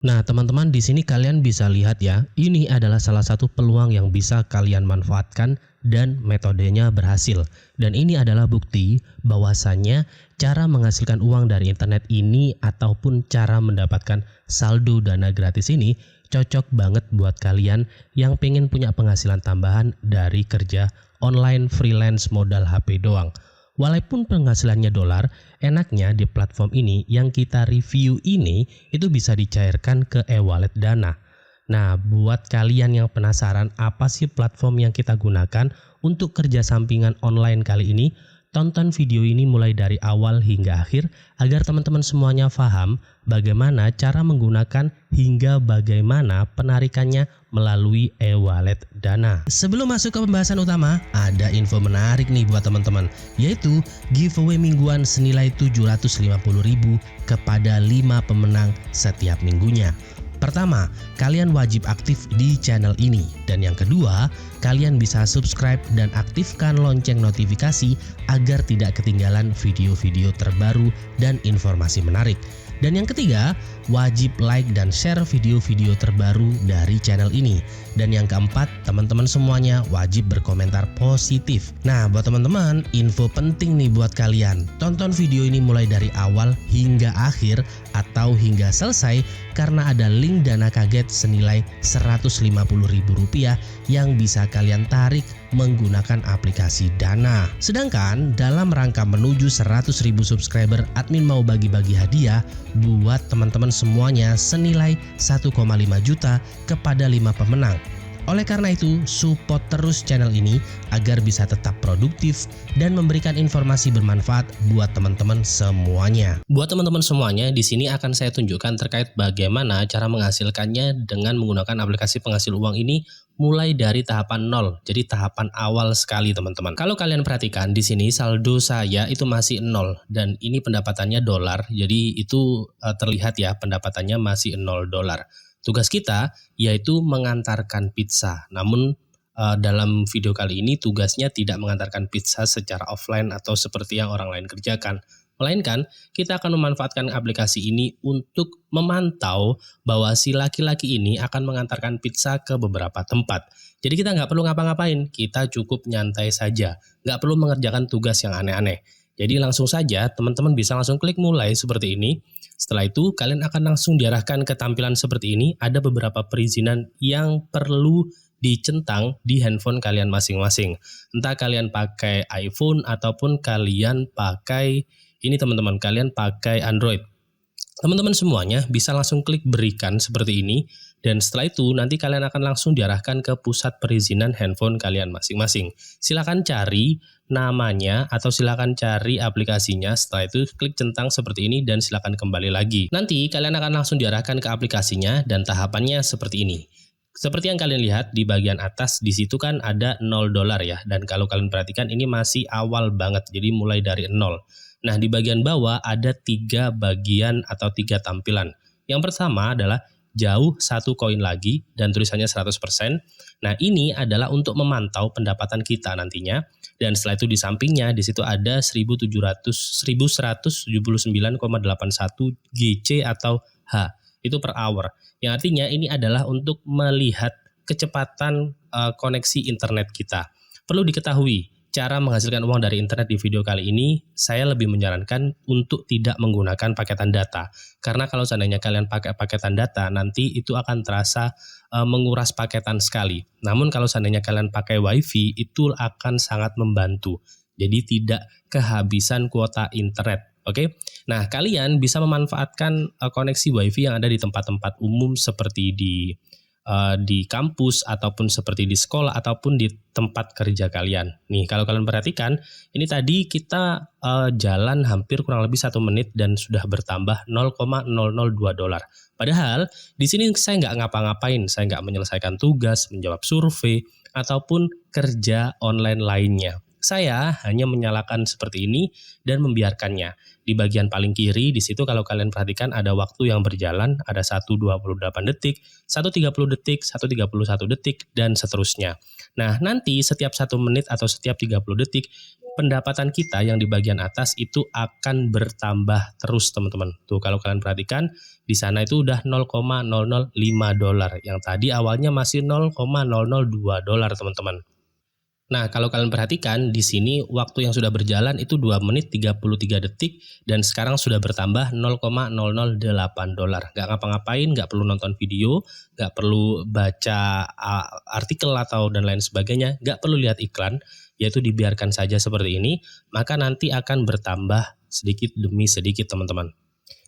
Nah, teman-teman di sini kalian bisa lihat ya, ini adalah salah satu peluang yang bisa kalian manfaatkan dan metodenya berhasil. Dan ini adalah bukti bahwasannya cara menghasilkan uang dari internet ini ataupun cara mendapatkan saldo dana gratis ini cocok banget buat kalian yang pengen punya penghasilan tambahan dari kerja online freelance modal HP doang. Walaupun penghasilannya dolar, enaknya di platform ini yang kita review ini itu bisa dicairkan ke e-wallet Dana. Nah, buat kalian yang penasaran apa sih platform yang kita gunakan untuk kerja sampingan online kali ini, tonton video ini mulai dari awal hingga akhir agar teman-teman semuanya paham bagaimana cara menggunakan hingga bagaimana penarikannya melalui e-wallet Dana. Sebelum masuk ke pembahasan utama, ada info menarik nih buat teman-teman, yaitu giveaway mingguan senilai 750.000 kepada 5 pemenang setiap minggunya. Pertama, kalian wajib aktif di channel ini. Dan yang kedua, kalian bisa subscribe dan aktifkan lonceng notifikasi agar tidak ketinggalan video-video terbaru dan informasi menarik. Dan yang ketiga, wajib like dan share video-video terbaru dari channel ini. Dan yang keempat, teman-teman semuanya wajib berkomentar positif. Nah, buat teman-teman, info penting nih buat kalian. Tonton video ini mulai dari awal hingga akhir atau hingga selesai karena ada link dana kaget senilai Rp150.000 yang bisa kalian tarik menggunakan aplikasi Dana. Sedangkan dalam rangka menuju 100.000 subscriber, admin mau bagi-bagi hadiah buat teman-teman semuanya senilai 1,5 juta kepada 5 pemenang. Oleh karena itu, support terus channel ini agar bisa tetap produktif dan memberikan informasi bermanfaat buat teman-teman semuanya. Buat teman-teman semuanya, di sini akan saya tunjukkan terkait bagaimana cara menghasilkannya dengan menggunakan aplikasi penghasil uang ini mulai dari tahapan 0. Jadi tahapan awal sekali, teman-teman. Kalau kalian perhatikan di sini saldo saya itu masih 0 dan ini pendapatannya dolar. Jadi itu terlihat ya, pendapatannya masih 0 dolar. Tugas kita yaitu mengantarkan pizza. Namun dalam video kali ini tugasnya tidak mengantarkan pizza secara offline atau seperti yang orang lain kerjakan. Melainkan kita akan memanfaatkan aplikasi ini untuk memantau bahwa si laki-laki ini akan mengantarkan pizza ke beberapa tempat. Jadi kita nggak perlu ngapa-ngapain, kita cukup nyantai saja. Nggak perlu mengerjakan tugas yang aneh-aneh. Jadi langsung saja teman-teman bisa langsung klik mulai seperti ini. Setelah itu kalian akan langsung diarahkan ke tampilan seperti ini. Ada beberapa perizinan yang perlu dicentang di handphone kalian masing-masing. Entah kalian pakai iPhone ataupun kalian pakai ini teman-teman, kalian pakai Android. Teman-teman semuanya bisa langsung klik berikan seperti ini. Dan setelah itu nanti kalian akan langsung diarahkan ke pusat perizinan handphone kalian masing-masing. Silakan cari namanya atau silakan cari aplikasinya. Setelah itu klik centang seperti ini dan silakan kembali lagi. Nanti kalian akan langsung diarahkan ke aplikasinya dan tahapannya seperti ini. Seperti yang kalian lihat di bagian atas, di situ kan ada 0 dolar ya. Dan kalau kalian perhatikan ini masih awal banget, jadi mulai dari 0. Nah, di bagian bawah ada 3 bagian atau 3 tampilan. Yang pertama adalah jauh 1 koin lagi dan tulisannya 100%. Nah, ini adalah untuk memantau pendapatan kita nantinya. Dan setelah itu di sampingnya di situ ada 1179,81 GC atau H. Itu per hour. Yang artinya ini adalah untuk melihat kecepatan koneksi internet kita. Perlu diketahui, cara menghasilkan uang dari internet di video kali ini, saya lebih menyarankan untuk tidak menggunakan paketan data. Karena kalau seandainya kalian pakai paketan data, nanti itu akan terasa menguras paketan sekali. Namun kalau seandainya kalian pakai WiFi, itu akan sangat membantu. Jadi tidak kehabisan kuota internet. Oke, nah kalian bisa memanfaatkan koneksi WiFi yang ada di tempat-tempat umum seperti di kampus ataupun seperti di sekolah ataupun di tempat kerja kalian. Nih kalau kalian perhatikan, ini tadi kita jalan hampir kurang lebih 1 menit dan sudah bertambah 0,002 dolar. Padahal di sini saya nggak ngapa-ngapain, saya nggak menyelesaikan tugas, menjawab survei ataupun kerja online lainnya. Saya hanya menyalakan seperti ini dan membiarkannya. Di bagian paling kiri di situ kalau kalian perhatikan ada waktu yang berjalan, ada 1:28 detik, 1:30 detik, 1:31 detik, dan seterusnya. Nah, nanti setiap 1 menit atau setiap 30 detik, pendapatan kita yang di bagian atas itu akan bertambah terus teman-teman. Tuh kalau kalian perhatikan di sana itu udah $0,005 yang tadi awalnya masih $0,002 teman-teman. Nah, kalau kalian perhatikan di sini waktu yang sudah berjalan itu 2 menit 33 detik dan sekarang sudah bertambah $0,008. Nggak ngapa-ngapain, nggak perlu nonton video, nggak perlu baca artikel atau dan lain sebagainya, nggak perlu lihat iklan, yaitu dibiarkan saja seperti ini, maka nanti akan bertambah sedikit demi sedikit teman-teman.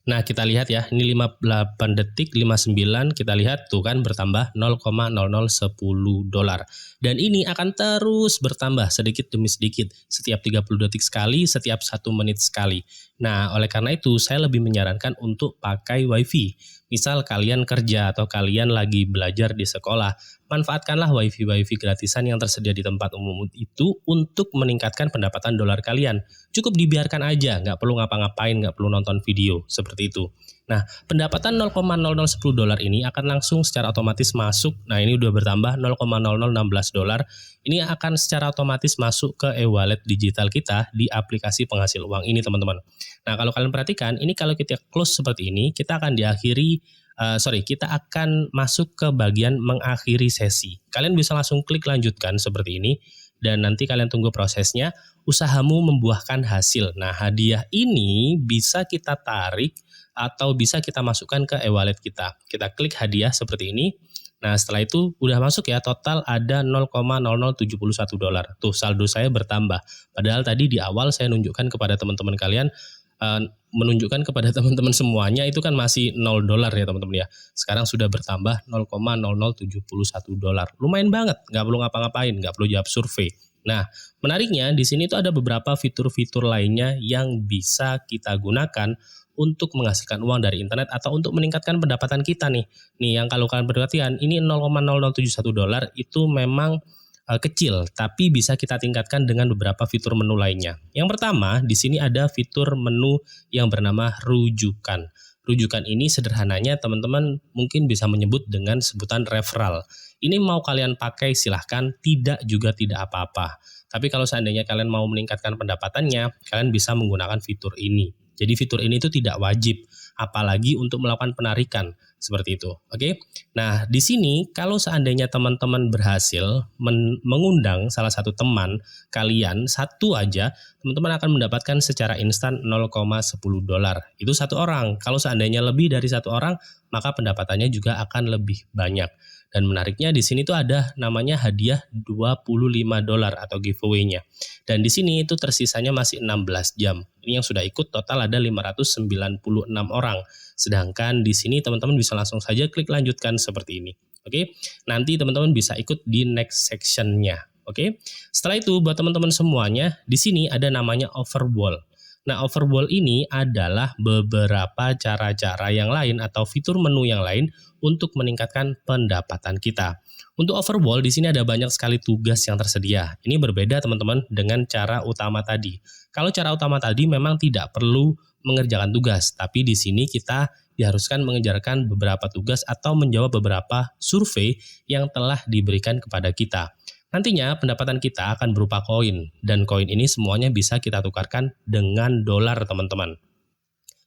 Nah, kita lihat ya, ini 58 detik, 59, kita lihat tuh kan bertambah $0,0010. Dan ini akan terus bertambah sedikit demi sedikit, setiap 30 detik sekali, setiap 1 menit sekali. Nah, oleh karena itu saya lebih menyarankan untuk pakai WiFi. Misal kalian kerja atau kalian lagi belajar di sekolah, manfaatkanlah WiFi gratisan yang tersedia di tempat umum itu untuk meningkatkan pendapatan dolar kalian. Cukup dibiarkan aja, nggak perlu ngapa-ngapain, nggak perlu nonton video, seperti itu. Nah, pendapatan $0,0010 ini akan langsung secara otomatis masuk, nah ini udah bertambah $0,0016, ini akan secara otomatis masuk ke e-wallet digital kita di aplikasi penghasil uang ini teman-teman. Nah, kalau kalian perhatikan, ini kalau kita close seperti ini, kita akan kita akan masuk ke bagian mengakhiri sesi. Kalian bisa langsung klik lanjutkan seperti ini, dan nanti kalian tunggu prosesnya, usahamu membuahkan hasil. Nah, hadiah ini bisa kita tarik atau bisa kita masukkan ke e-wallet kita. Kita klik hadiah seperti ini. Nah, setelah itu udah masuk ya, total ada $0,0071. Tuh, saldo saya bertambah. Padahal tadi di awal saya nunjukkan kepada teman-teman kalian, menunjukkan kepada teman-teman semuanya itu kan masih $0 ya teman-teman ya. Sekarang sudah bertambah $0,0071. Lumayan banget, nggak perlu ngapa-ngapain, nggak perlu jawab survei. Nah, menariknya di sini tuh ada beberapa fitur-fitur lainnya yang bisa kita gunakan untuk menghasilkan uang dari internet atau untuk meningkatkan pendapatan kita nih. Nih yang kalau kalian perhatikan ini $0,0071 itu memang kecil, tapi bisa kita tingkatkan dengan beberapa fitur menu lainnya. Yang pertama, di sini ada fitur menu yang bernama rujukan. Rujukan ini sederhananya teman-teman mungkin bisa menyebut dengan sebutan referral. Ini mau kalian pakai silahkan, tidak juga tidak apa-apa. Tapi kalau seandainya kalian mau meningkatkan pendapatannya, kalian bisa menggunakan fitur ini. Jadi fitur ini itu tidak wajib, apalagi untuk melakukan penarikan. Seperti itu, oke? Nah, di sini kalau seandainya teman-teman berhasil mengundang salah satu teman kalian, satu aja, teman-teman akan mendapatkan secara instan $0,10. Itu satu orang. Kalau seandainya lebih dari satu orang, maka pendapatannya juga akan lebih banyak. Dan menariknya di sini tuh ada namanya hadiah $25 atau giveaway-nya. Dan di sini itu tersisanya masih 16 jam. Ini yang sudah ikut total ada 596 orang. Sedangkan di sini teman-teman bisa langsung saja klik lanjutkan seperti ini. Oke, nanti teman-teman bisa ikut di next section-nya. Oke, setelah itu buat teman-teman semuanya, di sini ada namanya overwall. Nah, overwall ini adalah beberapa cara-cara yang lain atau fitur menu yang lain untuk meningkatkan pendapatan kita. Untuk overwall di sini ada banyak sekali tugas yang tersedia. Ini berbeda teman-teman dengan cara utama tadi. Kalau cara utama tadi memang tidak perlu mengerjakan tugas, tapi di sini kita diharuskan mengerjakan beberapa tugas atau menjawab beberapa survei yang telah diberikan kepada kita. Nantinya pendapatan kita akan berupa koin, dan koin ini semuanya bisa kita tukarkan dengan dolar teman-teman.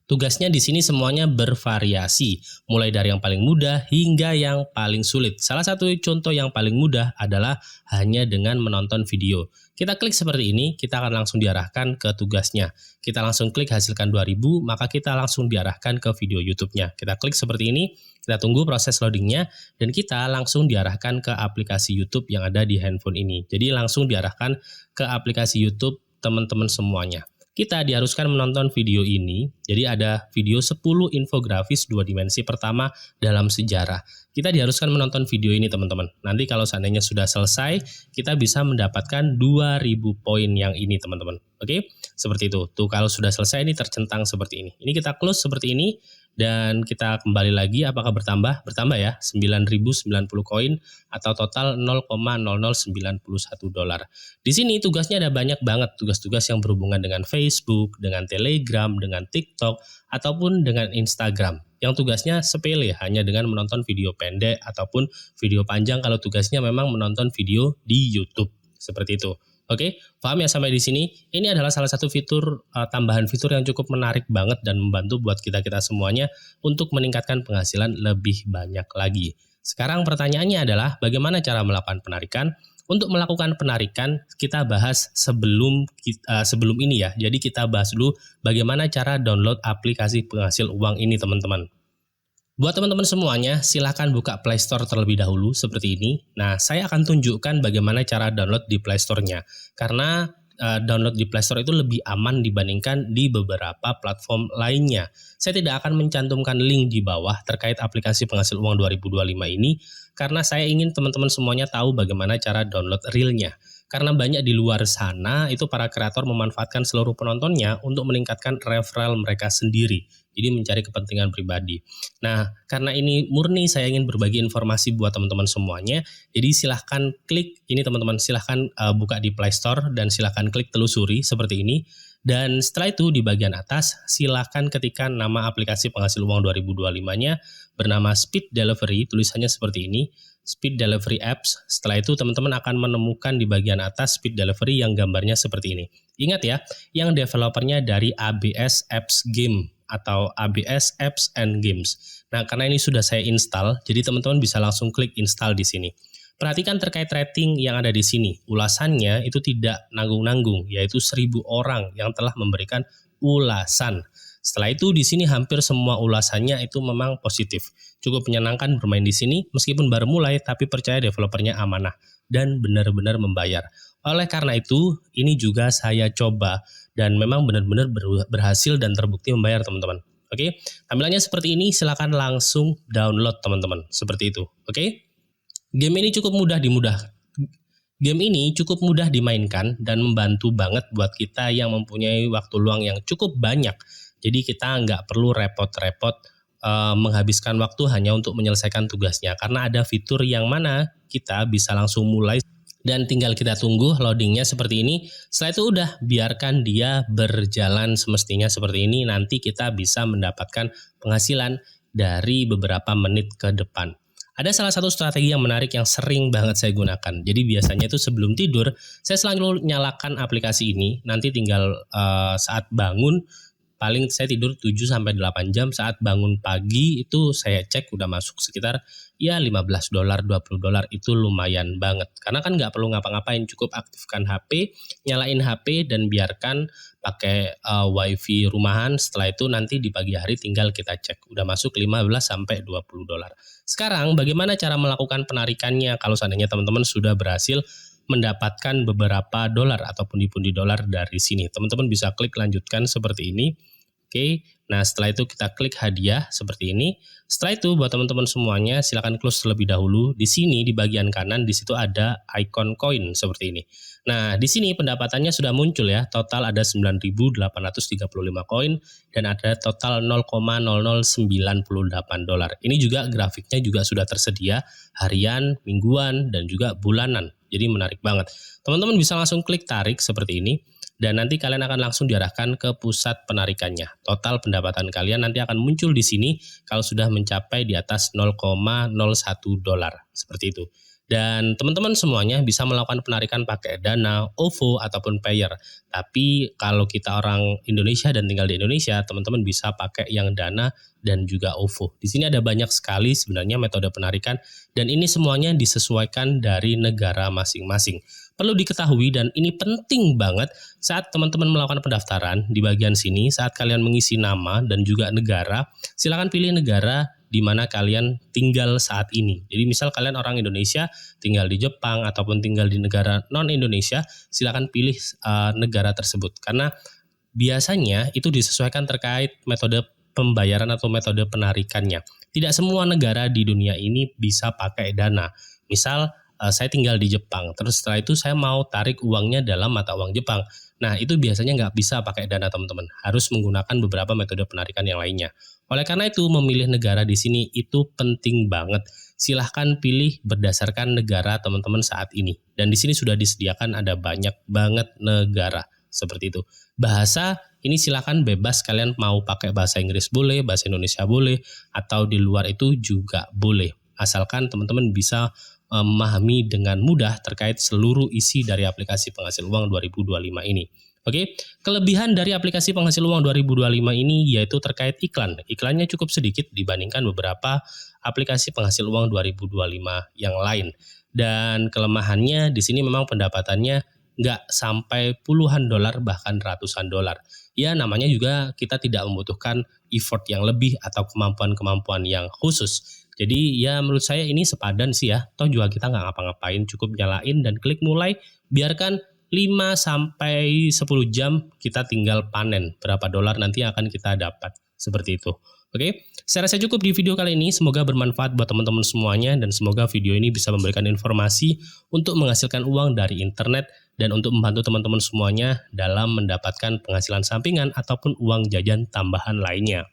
Tugasnya di sini semuanya bervariasi, mulai dari yang paling mudah hingga yang paling sulit. Salah satu contoh yang paling mudah adalah hanya dengan menonton video. Kita klik seperti ini, kita akan langsung diarahkan ke tugasnya. Kita langsung klik hasilkan 2000, maka kita langsung diarahkan ke video YouTube-nya. Kita klik seperti ini, kita tunggu proses loadingnya, dan kita langsung diarahkan ke aplikasi YouTube yang ada di handphone ini. Jadi langsung diarahkan ke aplikasi YouTube teman-teman semuanya. Kita diharuskan menonton video ini, jadi ada video 10 infografis 2 dimensi pertama dalam sejarah. Kita diharuskan menonton video ini teman-teman. Nanti kalau seandainya sudah selesai, kita bisa mendapatkan 2000 poin yang ini teman-teman. Oke, seperti itu. Tuh kalau sudah selesai ini tercentang seperti ini. Ini kita close seperti ini, Dan kita kembali lagi, apakah bertambah? Bertambah ya, 9.090 koin atau total $0,0091. Di sini tugasnya ada banyak banget, tugas-tugas yang berhubungan dengan Facebook, dengan Telegram, dengan TikTok, ataupun dengan Instagram. Yang tugasnya sepele, hanya dengan menonton video pendek ataupun video panjang kalau tugasnya memang menonton video di YouTube. Seperti itu. Oke, paham ya sampai di sini? Ini adalah salah satu fitur tambahan fitur yang cukup menarik banget dan membantu buat kita-kita semuanya untuk meningkatkan penghasilan lebih banyak lagi. Sekarang pertanyaannya adalah bagaimana cara melakukan penarikan? Untuk melakukan penarikan kita bahas sebelum ini ya. Jadi kita bahas dulu bagaimana cara download aplikasi penghasil uang ini teman-teman. Buat teman-teman semuanya, silahkan buka Play Store terlebih dahulu seperti ini. Nah, saya akan tunjukkan bagaimana cara download di Play Store-nya. Karena download di Play Store itu lebih aman dibandingkan di beberapa platform lainnya. Saya tidak akan mencantumkan link di bawah terkait aplikasi penghasil uang 2025 ini, karena saya ingin teman-teman semuanya tahu bagaimana cara download realnya. Karena banyak di luar sana itu para kreator memanfaatkan seluruh penontonnya untuk meningkatkan referral mereka sendiri. Jadi mencari kepentingan pribadi. Nah, karena ini murni saya ingin berbagi informasi buat teman-teman semuanya. Jadi silahkan klik, ini teman-teman silahkan buka di Play Store dan silahkan klik telusuri seperti ini. Dan setelah itu di bagian atas silahkan ketikkan nama aplikasi penghasil uang 2025-nya bernama Speed Delivery, tulisannya seperti ini. Speed Delivery Apps. Setelah itu teman-teman akan menemukan di bagian atas Speed Delivery yang gambarnya seperti ini. Ingat ya, yang developernya dari ABS Apps Game atau ABS Apps and Games. Nah, karena ini sudah saya install, jadi teman-teman bisa langsung klik install di sini. Perhatikan terkait rating yang ada di sini. Ulasannya itu tidak nanggung-nanggung, yaitu 1.000 orang yang telah memberikan ulasan. Setelah itu di sini hampir semua ulasannya itu memang positif. Cukup menyenangkan bermain di sini, meskipun baru mulai, tapi percaya developernya amanah dan benar-benar membayar. Oleh karena itu, ini juga saya coba dan memang benar-benar berhasil dan terbukti membayar teman-teman. Oke, tampilannya seperti ini, silakan langsung download teman-teman. Seperti itu, oke? Game ini cukup mudah dimainkan dan membantu banget buat kita yang mempunyai waktu luang yang cukup banyak. Jadi kita nggak perlu repot-repot menghabiskan waktu hanya untuk menyelesaikan tugasnya. Karena ada fitur yang mana kita bisa langsung mulai dan tinggal kita tunggu loadingnya seperti ini. Setelah itu udah biarkan dia berjalan semestinya seperti ini. Nanti kita bisa mendapatkan penghasilan dari beberapa menit ke depan. Ada salah satu strategi yang menarik yang sering banget saya gunakan. Jadi biasanya itu sebelum tidur, saya selalu nyalakan aplikasi ini. Nanti tinggal saat bangun, paling saya tidur 7-8 jam. Saat bangun pagi itu saya cek udah masuk sekitar ya $15, $20 itu lumayan banget. Karena kan nggak perlu ngapa-ngapain, cukup aktifkan HP, nyalain HP dan biarkan pakai wifi rumahan. Setelah itu nanti di pagi hari tinggal kita cek udah masuk $15-20. Sekarang bagaimana cara melakukan penarikannya kalau seandainya teman-teman sudah berhasil mendapatkan beberapa dolar atau pundi-pundi dolar dari sini. Teman-teman bisa klik lanjutkan seperti ini. Oke, nah setelah itu kita klik hadiah seperti ini. Setelah itu buat teman-teman semuanya silakan close terlebih dahulu. Di sini di bagian kanan di situ ada icon koin seperti ini. Nah, di sini pendapatannya sudah muncul ya. Total ada 9.835 koin dan ada total $0,0098. Ini juga grafiknya juga sudah tersedia harian, mingguan dan juga bulanan. Jadi menarik banget. Teman-teman bisa langsung klik tarik seperti ini. Dan nanti kalian akan langsung diarahkan ke pusat penarikannya. Total pendapatan kalian nanti akan muncul di sini kalau sudah mencapai di atas $0,01. Seperti itu. Dan teman-teman semuanya bisa melakukan penarikan pakai Dana, OVO, ataupun Payer. Tapi kalau kita orang Indonesia dan tinggal di Indonesia, teman-teman bisa pakai yang Dana dan juga OVO. Di sini ada banyak sekali sebenarnya metode penarikan dan ini semuanya disesuaikan dari negara masing-masing. Perlu diketahui dan ini penting banget saat teman-teman melakukan pendaftaran di bagian sini, saat kalian mengisi nama dan juga negara, silakan pilih negara di mana kalian tinggal saat ini. Jadi misal kalian orang Indonesia tinggal di Jepang ataupun tinggal di negara non-Indonesia, silakan pilih negara tersebut. Karena biasanya itu disesuaikan terkait metode pembayaran atau metode penarikannya. Tidak semua negara di dunia ini bisa pakai Dana. Misal saya tinggal di Jepang, terus setelah itu saya mau tarik uangnya dalam mata uang Jepang. Nah, itu biasanya nggak bisa pakai Dana teman-teman, harus menggunakan beberapa metode penarikan yang lainnya. Oleh karena itu, memilih negara di sini itu penting banget. Silahkan pilih berdasarkan negara teman-teman saat ini. Dan di sini sudah disediakan ada banyak banget negara seperti itu. Bahasa ini silahkan bebas, kalian mau pakai bahasa Inggris boleh, bahasa Indonesia boleh, atau di luar itu juga boleh. Asalkan teman-teman bisa memahami dengan mudah terkait seluruh isi dari aplikasi penghasil uang 2025 ini. Oke, kelebihan dari aplikasi penghasil uang 2025 ini yaitu terkait iklan. Iklannya cukup sedikit dibandingkan beberapa aplikasi penghasil uang 2025 yang lain. Dan kelemahannya di sini memang pendapatannya nggak sampai puluhan dolar bahkan ratusan dolar. Ya namanya juga kita tidak membutuhkan effort yang lebih atau kemampuan-kemampuan yang khusus. Jadi ya menurut saya ini sepadan sih ya, toh juga kita nggak ngapa-ngapain, cukup nyalain dan klik mulai, biarkan 5 sampai 10 jam kita tinggal panen, berapa dolar nanti akan kita dapat, seperti itu. Oke, saya rasa cukup di video kali ini, semoga bermanfaat buat teman-teman semuanya dan semoga video ini bisa memberikan informasi untuk menghasilkan uang dari internet dan untuk membantu teman-teman semuanya dalam mendapatkan penghasilan sampingan ataupun uang jajan tambahan lainnya.